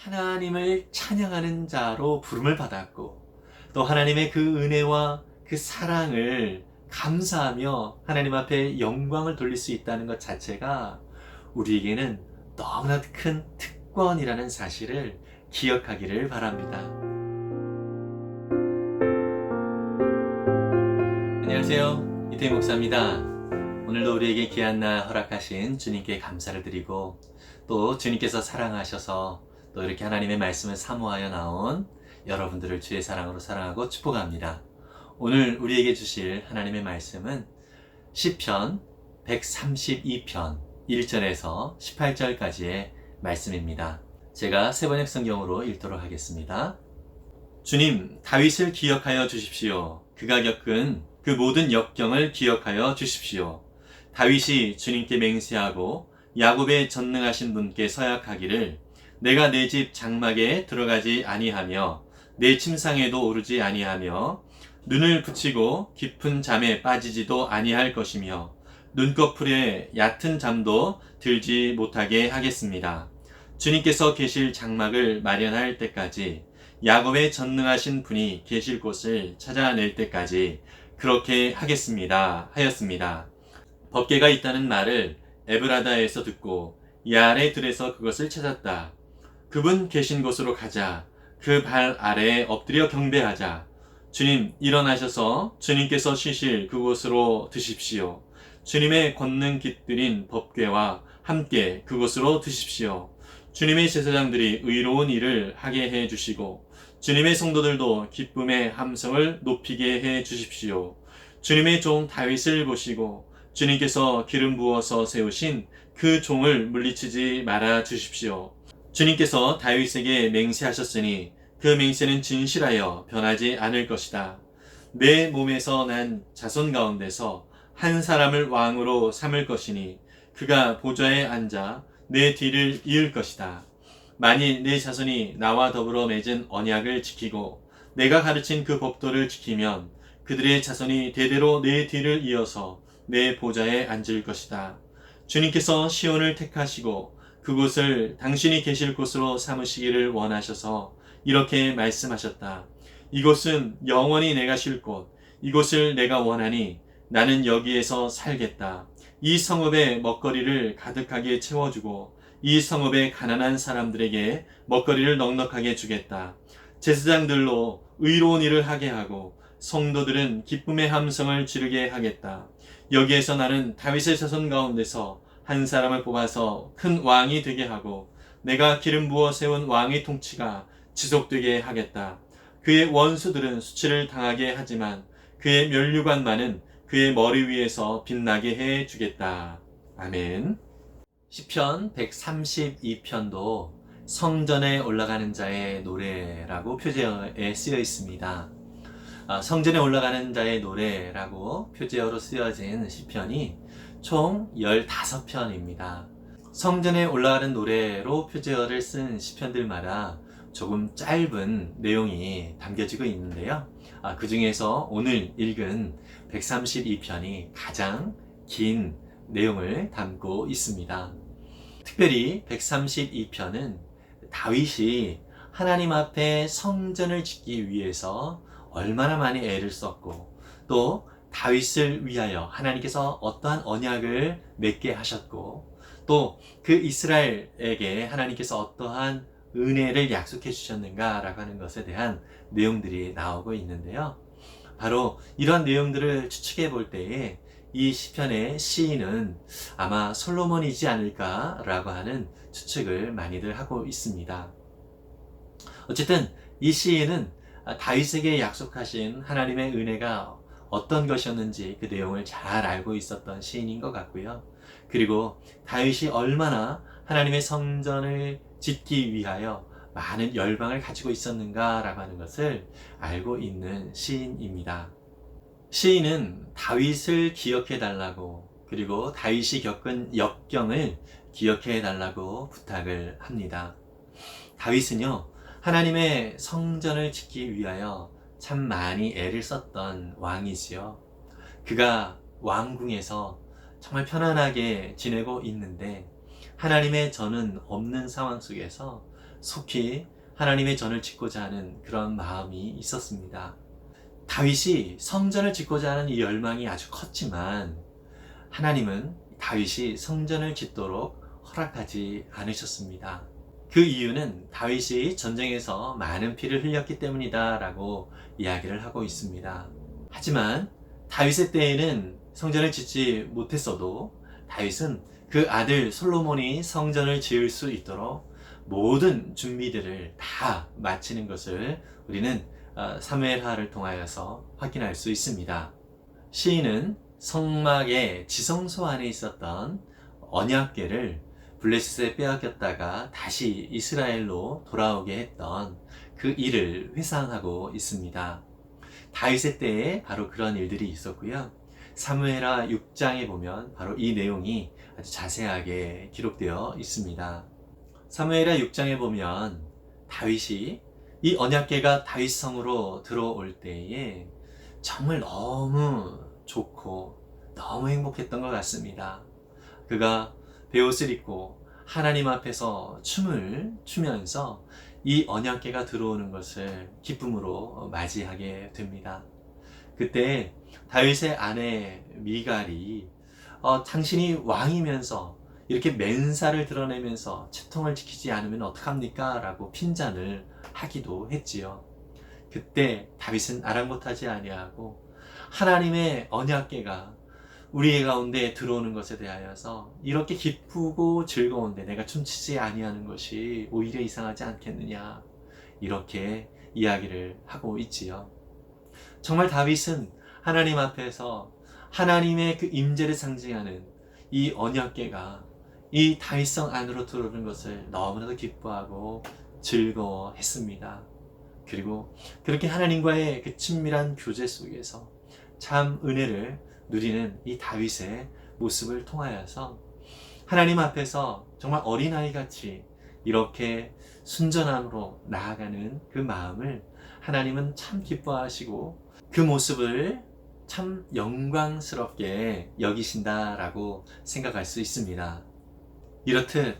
하나님을 찬양하는 자로 부름을 받았고, 또 하나님의 그 은혜와 그 사랑을 감사하며 하나님 앞에 영광을 돌릴 수 있다는 것 자체가 우리에게는 너무나 큰 특권이라는 사실을 기억하기를 바랍니다. 안녕하세요, 이태희 목사입니다. 오늘도 우리에게 귀한 날 허락하신 주님께 감사를 드리고, 또 주님께서 사랑하셔서 또 이렇게 하나님의 말씀을 사모하여 나온 여러분들을 주의 사랑으로 사랑하고 축복합니다. 오늘 우리에게 주실 하나님의 말씀은 시편 132편 1절에서 18절까지의 말씀입니다. 제가 세번역 성경으로 읽도록 하겠습니다. 주님, 다윗을 기억하여 주십시오. 그가 겪은 그 모든 역경을 기억하여 주십시오. 다윗이 주님께 맹세하고 야곱의 전능하신 분께 서약하기를 내가 내 집 장막에 들어가지 아니하며 내 침상에도 오르지 아니하며 눈을 붙이고 깊은 잠에 빠지지도 아니할 것이며 눈꺼풀에 얕은 잠도 들지 못하게 하겠습니다. 주님께서 계실 장막을 마련할 때까지, 야곱의 전능하신 분이 계실 곳을 찾아낼 때까지 그렇게 하겠습니다 하였습니다. 법궤가 있다는 말을 에브라다에서 듣고 야알의 들에서 그것을 찾았다. 그분 계신 곳으로 가자. 그 발 아래에 엎드려 경배하자. 주님, 일어나셔서 주님께서 쉬실 그곳으로 드십시오. 주님의 권능 깃들인 법궤와 함께 그곳으로 드십시오. 주님의 제사장들이 의로운 일을 하게 해 주시고 주님의 성도들도 기쁨의 함성을 높이게 해 주십시오. 주님의 종 다윗을 보시고 주님께서 기름 부어서 세우신 그 종을 물리치지 말아 주십시오. 주님께서 다윗에게 맹세하셨으니 그 맹세는 진실하여 변하지 않을 것이다. 내 몸에서 난 자손 가운데서 한 사람을 왕으로 삼을 것이니 그가 보좌에 앉아 내 뒤를 이을 것이다. 만일 내 자손이 나와 더불어 맺은 언약을 지키고 내가 가르친 그 법도를 지키면 그들의 자손이 대대로 내 뒤를 이어서 내 보좌에 앉을 것이다. 주님께서 시온을 택하시고 그곳을 당신이 계실 곳으로 삼으시기를 원하셔서 이렇게 말씀하셨다. 이곳은 영원히 내가 쉴 곳, 이곳을 내가 원하니 나는 여기에서 살겠다. 이 성읍의 먹거리를 가득하게 채워주고 이 성읍의 가난한 사람들에게 먹거리를 넉넉하게 주겠다. 제사장들로 의로운 일을 하게 하고 성도들은 기쁨의 함성을 지르게 하겠다. 여기에서 나는 다윗의 자손 가운데서 한 사람을 뽑아서 큰 왕이 되게 하고 내가 기름 부어 세운 왕의 통치가 지속되게 하겠다. 그의 원수들은 수치를 당하게 하지만 그의 면류관만은 그의 머리 위에서 빛나게 해 주겠다. 아멘. 시편 132편도 성전에 올라가는 자의 노래라고 표제어에 쓰여 있습니다. 성전에 올라가는 자의 노래라고 표제어로 쓰여진 시편이 총 15편입니다. 성전에 올라가는 노래로 표제어를 쓴 시편들마다 조금 짧은 내용이 담겨지고 있는데요. 그 중에서 오늘 읽은 132편이 가장 긴 내용을 담고 있습니다. 특별히 132편은 다윗이 하나님 앞에 성전을 짓기 위해서 얼마나 많이 애를 썼고 또 다윗을 위하여 하나님께서 어떠한 언약을 맺게 하셨고 또 그 이스라엘에게 하나님께서 어떠한 은혜를 약속해 주셨는가라고 하는 것에 대한 내용들이 나오고 있는데요. 바로 이러한 내용들을 추측해 볼 때에 이 시편의 시인은 아마 솔로몬이지 않을까라고 하는 추측을 많이들 하고 있습니다. 어쨌든 이 시인은 다윗에게 약속하신 하나님의 은혜가 어떤 것이었는지 그 내용을 잘 알고 있었던 시인인 것 같고요. 그리고 다윗이 얼마나 하나님의 성전을 짓기 위하여 많은 열방을 가지고 있었는가라고 하는 것을 알고 있는 시인입니다. 시인은 다윗을 기억해 달라고, 그리고 다윗이 겪은 역경을 기억해 달라고 부탁을 합니다. 다윗은요, 하나님의 성전을 짓기 위하여 참 많이 애를 썼던 왕이지요. 그가 왕궁에서 정말 편안하게 지내고 있는데 하나님의 전은 없는 상황 속에서 속히 하나님의 전을 짓고자 하는 그런 마음이 있었습니다. 다윗이 성전을 짓고자 하는 이 열망이 아주 컸지만 하나님은 다윗이 성전을 짓도록 허락하지 않으셨습니다. 그 이유는 다윗이 전쟁에서 많은 피를 흘렸기 때문이다 라고 이야기를 하고 있습니다. 하지만 다윗의 때에는 성전을 짓지 못했어도 다윗은 그 아들 솔로몬이 성전을 지을 수 있도록 모든 준비들을 다 마치는 것을 우리는 사무엘하를 통하여서 확인할 수 있습니다. 시인은 성막의 지성소 안에 있었던 언약궤를 블레셋에 빼앗겼다가 다시 이스라엘로 돌아오게 했던 그 일을 회상하고 있습니다. 다윗의 때에 바로 그런 일들이 있었고요. 사무엘하 6장에 보면 바로 이 내용이 아주 자세하게 기록되어 있습니다. 사무엘하 6장에 보면 다윗이 이 언약궤가 다윗 성으로 들어올 때에 정말 너무 좋고 너무 행복했던 것 같습니다. 그가 베옷을 입고 하나님 앞에서 춤을 추면서 이 언약궤가 들어오는 것을 기쁨으로 맞이하게 됩니다. 그때 다윗의 아내 미갈이 당신이 왕이면서 이렇게 맨살을 드러내면서 채통을 지키지 않으면 어떡합니까? 라고 핀잔을 하기도 했지요. 그때 다윗은 아랑곳하지 아니하고 하나님의 언약궤가 우리의 가운데 들어오는 것에 대하여서 이렇게 기쁘고 즐거운데 내가 춤추지 아니하는 것이 오히려 이상하지 않겠느냐, 이렇게 이야기를 하고 있지요. 정말 다윗은 하나님 앞에서 하나님의 그 임재를 상징하는 이 언약궤가 이 다윗성 안으로 들어오는 것을 너무나도 기뻐하고 즐거워했습니다. 그리고 그렇게 하나님과의 그 친밀한 교제 속에서 참 은혜를 누리는 이 다윗의 모습을 통하여서 하나님 앞에서 정말 어린아이같이 이렇게 순전함으로 나아가는 그 마음을 하나님은 참 기뻐하시고 그 모습을 참 영광스럽게 여기신다라고 생각할 수 있습니다. 이렇듯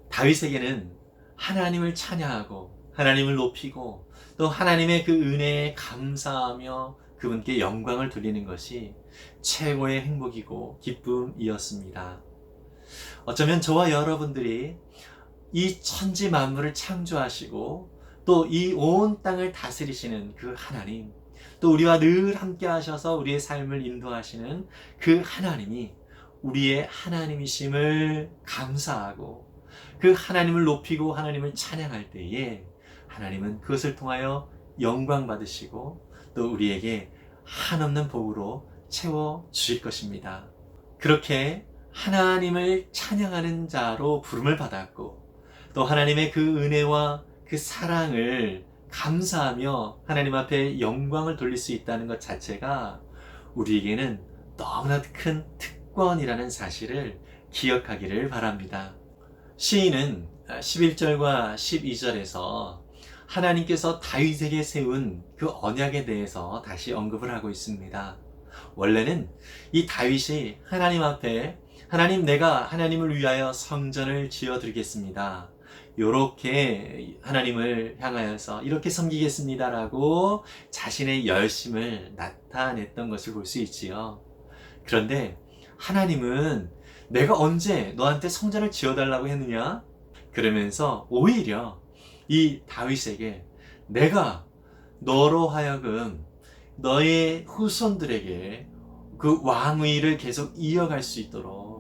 다윗에게는 하나님을 찬양하고 하나님을 높이고 또 하나님의 그 은혜에 감사하며 그분께 영광을 돌리는 것이 최고의 행복이고 기쁨이었습니다. 어쩌면 저와 여러분들이 이 천지 만물을 창조하시고 또 이 온 땅을 다스리시는 그 하나님, 또 우리와 늘 함께 하셔서 우리의 삶을 인도하시는 그 하나님이 우리의 하나님이심을 감사하고 그 하나님을 높이고 하나님을 찬양할 때에 하나님은 그것을 통하여 영광 받으시고 또 우리에게 한없는 복으로 채워 주실 것입니다. 그렇게 하나님을 찬양하는 자로 부름을 받았고 또 하나님의 그 은혜와 그 사랑을 감사하며 하나님 앞에 영광을 돌릴 수 있다는 것 자체가 우리에게는 너무나 큰 특권이라는 사실을 기억하기를 바랍니다. 시인은 11절과 12절에서 하나님께서 다윗에게 세운 그 언약에 대해서 다시 언급을 하고 있습니다. 원래는 이 다윗이 하나님 앞에 하나님, 내가 하나님을 위하여 성전을 지어드리겠습니다, 이렇게 하나님을 향하여서 이렇게 섬기겠습니다라고 자신의 열심을 나타냈던 것을 볼 수 있지요. 그런데 하나님은 내가 언제 너한테 성전을 지어달라고 했느냐? 그러면서 오히려 이 다윗에게 내가 너로 하여금 너의 후손들에게 그 왕위를 계속 이어갈 수 있도록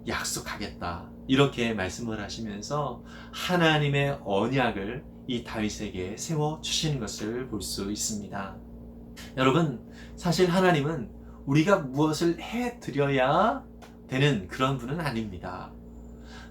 약속하겠다, 이렇게 말씀을 하시면서 하나님의 언약을 이 다윗에게 세워주시는 것을 볼 수 있습니다. 여러분, 사실 하나님은 우리가 무엇을 해드려야 되는 그런 분은 아닙니다.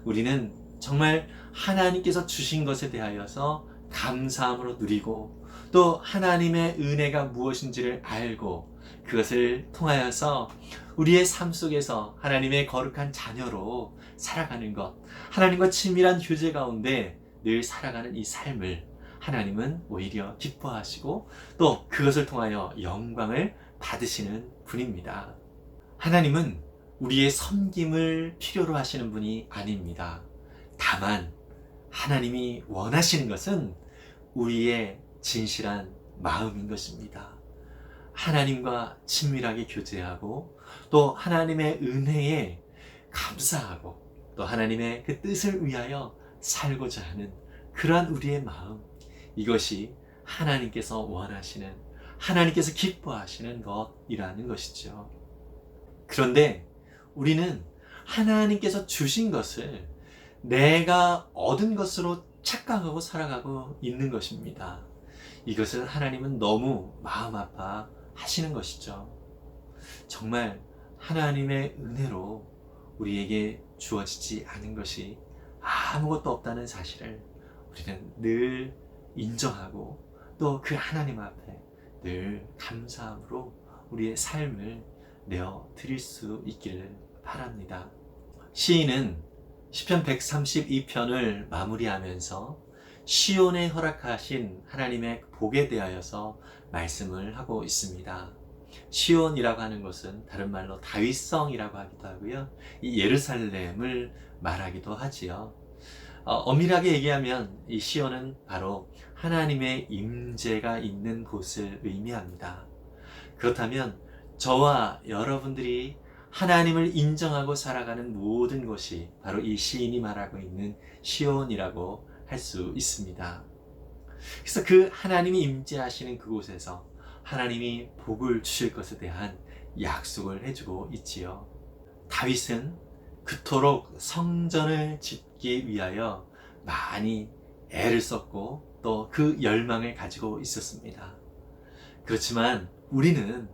우리는 정말 하나님께서 주신 것에 대하여서 감사함으로 누리고 또 하나님의 은혜가 무엇인지를 알고 그것을 통하여서 우리의 삶 속에서 하나님의 거룩한 자녀로 살아가는 것, 하나님과 친밀한 교제 가운데 늘 살아가는 이 삶을 하나님은 오히려 기뻐하시고 또 그것을 통하여 영광을 받으시는 분입니다. 하나님은 우리의 섬김을 필요로 하시는 분이 아닙니다. 다만 하나님이 원하시는 것은 우리의 진실한 마음인 것입니다. 하나님과 친밀하게 교제하고 또 하나님의 은혜에 감사하고 또 하나님의 그 뜻을 위하여 살고자 하는 그러한 우리의 마음, 이것이 하나님께서 원하시는, 하나님께서 기뻐하시는 것이라는 것이죠. 그런데 우리는 하나님께서 주신 것을 내가 얻은 것으로 착각하고 살아가고 있는 것입니다. 이것을 하나님은 너무 마음 아파 하시는 것이죠. 정말 하나님의 은혜로 우리에게 주어지지 않은 것이 아무것도 없다는 사실을 우리는 늘 인정하고 또 그 하나님 앞에 늘 감사함으로 우리의 삶을 내어 드릴 수 있기를 바랍니다. 시인은 시편 132편을 마무리하면서 시온에 허락하신 하나님의 복에 대하여서 말씀을 하고 있습니다. 시온이라고 하는 것은 다른 말로 다윗성이라고 하기도 하고요. 이 예루살렘을 말하기도 하지요. 엄밀하게 얘기하면 이 시온은 바로 하나님의 임재가 있는 곳을 의미합니다. 그렇다면 저와 여러분들이 하나님을 인정하고 살아가는 모든 것이 바로 이 시인이 말하고 있는 시온이라고 할 수 있습니다. 그래서 그 하나님이 임재하시는 그곳에서 하나님이 복을 주실 것에 대한 약속을 해주고 있지요. 다윗은 그토록 성전을 짓기 위하여 많이 애를 썼고 또 그 열망을 가지고 있었습니다. 그렇지만 우리는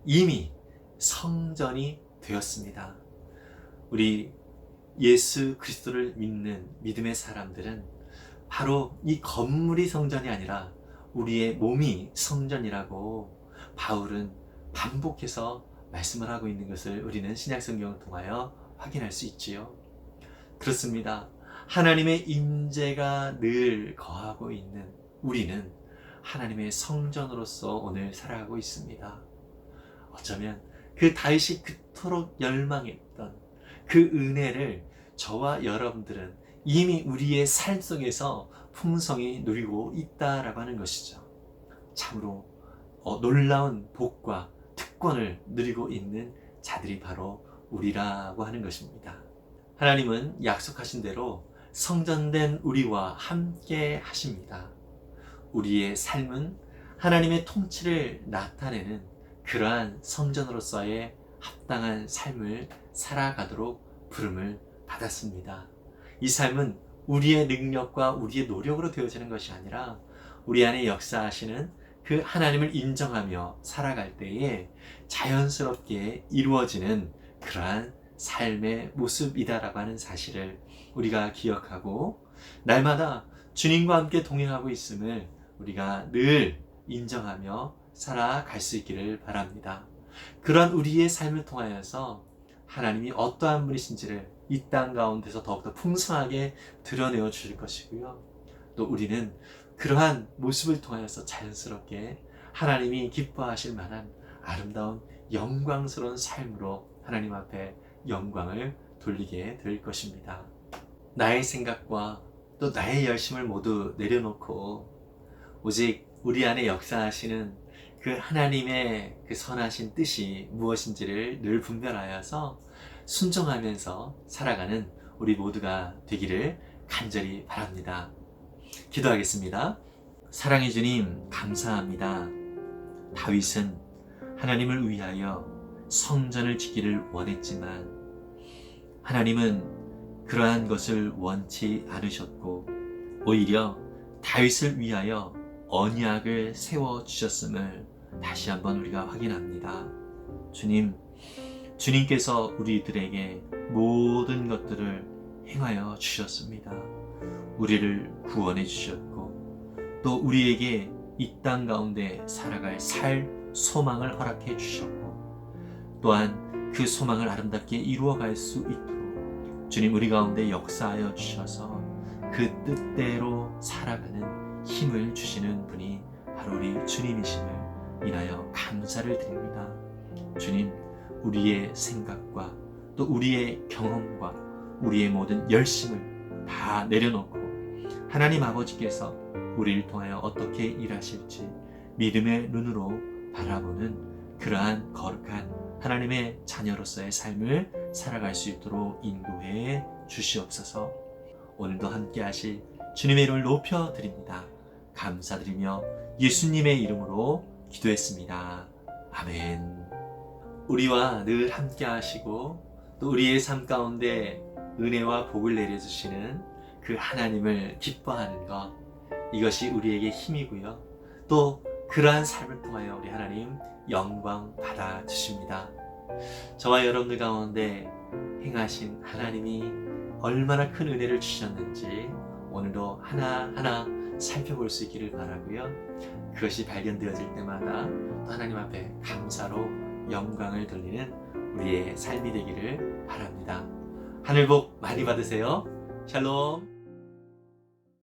이미 성전이 되었습니다. 우리 예수 그리스도를 믿는 믿음의 사람들은 바로 이 건물이 성전이 아니라 우리의 몸이 성전이라고 바울은 반복해서 말씀을 하고 있는 것을 우리는 신약성경을 통하여 확인할 수 있지요. 그렇습니다. 하나님의 임재가 늘 거하고 있는 우리는 하나님의 성전으로서 오늘 살아가고 있습니다. 어쩌면 그 다윗이 그토록 열망했던 그 은혜를 저와 여러분들은 이미 우리의 삶 속에서 풍성히 누리고 있다라고 하는 것이죠. 참으로 놀라운 복과 특권을 누리고 있는 자들이 바로 우리라고 하는 것입니다. 하나님은 약속하신 대로 성전된 우리와 함께 하십니다. 우리의 삶은 하나님의 통치를 나타내는 그러한 성전으로서의 합당한 삶을 살아가도록 부름을 받았습니다. 이 삶은 우리의 능력과 우리의 노력으로 되어지는 것이 아니라 우리 안에 역사하시는 그 하나님을 인정하며 살아갈 때에 자연스럽게 이루어지는 그러한 삶의 모습이다라고 하는 사실을 우리가 기억하고 날마다 주님과 함께 동행하고 있음을 우리가 늘 인정하며 살아갈 수 있기를 바랍니다. 그런 우리의 삶을 통하여서 하나님이 어떠한 분이신지를 이 땅 가운데서 더욱더 풍성하게 드러내어 주실 것이고요. 또 우리는 그러한 모습을 통하여서 자연스럽게 하나님이 기뻐하실 만한 아름다운 영광스러운 삶으로 하나님 앞에 영광을 돌리게 될 것입니다. 나의 생각과 또 나의 열심을 모두 내려놓고 오직 우리 안에 역사하시는 그 하나님의 그 선하신 뜻이 무엇인지를 늘 분별하여서 순종하면서 살아가는 우리 모두가 되기를 간절히 바랍니다. 기도하겠습니다. 사랑해 주님, 감사합니다. 다윗은 하나님을 위하여 성전을 짓기를 원했지만 하나님은 그러한 것을 원치 않으셨고 오히려 다윗을 위하여 언약을 세워주셨음을 다시 한번 우리가 확인합니다. 주님, 주님께서 우리들에게 모든 것들을 행하여 주셨습니다. 우리를 구원해 주셨고 또 우리에게 이 땅 가운데 살아갈 소망을 허락해 주셨고 또한 그 소망을 아름답게 이루어갈 수 있도록 주님 우리 가운데 역사하여 주셔서 그 뜻대로 살아가는 힘을 주시는 분이 바로 우리 주님이심을 인하여 감사를 드립니다. 주님, 우리의 생각과 또 우리의 경험과 우리의 모든 열심을 다 내려놓고 하나님 아버지께서 우리를 통하여 어떻게 일하실지 믿음의 눈으로 바라보는 그러한 거룩한 하나님의 자녀로서의 삶을 살아갈 수 있도록 인도해 주시옵소서. 오늘도 함께 하실 주님의 이름을 높여 드립니다. 감사드리며 예수님의 이름으로 기도했습니다. 아멘. 우리와 늘 함께 하시고 또 우리의 삶 가운데 은혜와 복을 내려주시는 그 하나님을 기뻐하는 것, 이것이 우리에게 힘이고요. 또 그러한 삶을 통하여 우리 하나님 영광 받아 주십니다. 저와 여러분들 가운데 행하신 하나님이 얼마나 큰 은혜를 주셨는지 오늘도 하나하나 살펴볼 수 있기를 바라고요. 그것이 발견되어질 때마다 또 하나님 앞에 감사로 영광을 돌리는 우리의 삶이 되기를 바랍니다. 하늘 복 많이 받으세요. 샬롬.